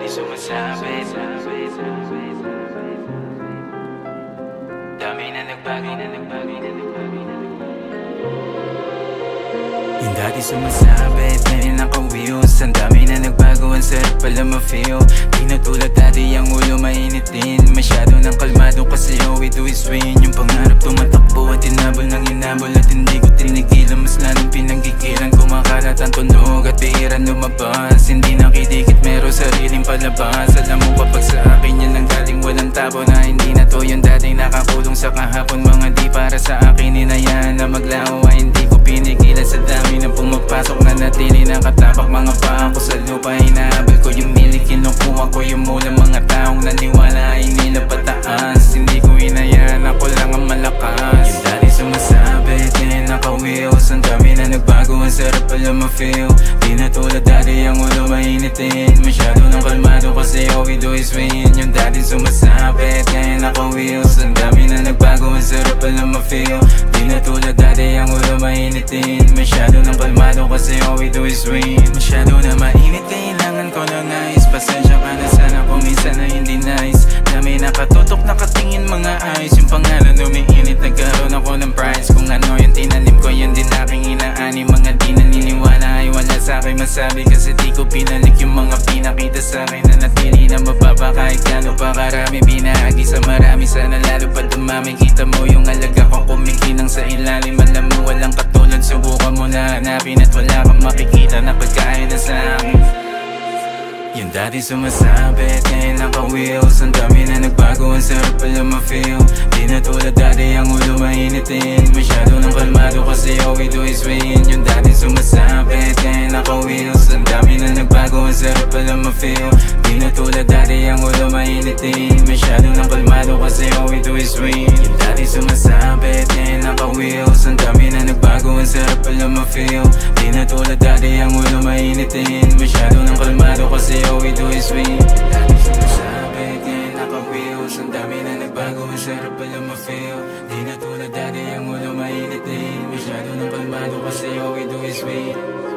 dati sumasabit. Dami na nagbago. Yung dati sumasabit, ngayon naka-wheels. Ang dami na nagbago, ang sarap pala ma-feel. Di na tulad dati, ang ulo mainit din. Masyado ng kalmado kasi all we do is win. Yung pangarap tumatakbo at inabol ng inabol. At hindi ko tinigilan, mas lalong pinanggigilan. Kumakalat ang tunog at bihiran lumabas. Hindi nakidikit, meron sariling palabas. Alam mo kapag sa akin yan ang galing, walang tabo. Na hindi na to yung dating nakakulong sa kahapon. Mga di para sa akin, inayaan na maglaho. Ay hindi ko pinigilan sa dami na pumapasok. Na natili nakatapak mga paa ko sa lupa. Inaabal ko yung milik, kinukuha ko yung mula. Mga taong naniwala ay nila pataas. Hindi ko inayaan, ako lang ang malakas. Yung dati sumasabit, ngayon naka-wheels. Ang dami na nagbago, ang sarap pala ma-feel. Di na tulad dati, ang ulo mainitin. Masyado ng kalmado kasi all we do is win. Yung dati sumasabit, ngayon naka-wheels. Ang dami na nagbago, ang sarap pala ma-feel. Di na tulad dati, ang ulo mainitin. Masyado ng kalmado kasi all we do is win. Masyado na mainit, kailangan ko ng ice. Pasensya ka na sana kung minsan na hindi nice. Dami nakatutok, nakatingin mga eyes. Yung pangalan umiinit, nagkaroon ako ng prize. Kung ano yung tinanim ko, yun din aking inaani. Mga di naniniwala ay wala sa'kin masabi. Kasi di ko pinalik yung mga pinakita sa'kin. Na natili na mababa kahit gano'n pa karami. Binahagi sa marami, sana lalo pa dumami. Kita mo yung alaga ko kumikinang sa ilalim. Alam mo walang katulad, subukan mo na hanapin. At wala kang makikita na pagkahit sa akin. Yung dati sumasabit, ngayon naka-wheels. Ang dami na nagbago, ang sarap pala ma-feel. Di na tulad dati, ang ulo mainitin. Masyado ng kalmado kasi all we do is win. Yung dati sumasabit, ngayon naka-wheels. Ang dami na nagbago, ang sarap pala ma-feel. Di na tulad dati, ang ulo mainitin. Masyado ng kalmado kasi all we do is win. Yung dati sumasabit, ngayon naka-wheels. Ang dami na nagbago, ang sarap pala ma-feel. Di na tulad dati, ang ulo mainitin. Masyado ng kalmado kasi all we do is win. Dati sumasabit, ngayon naka-wheels. Ang dami na nagbago, ang sarap pala ma-feel. Di na tulad dati, ang ulo mainitin. Masyado ng kalmado kasi all we do is win.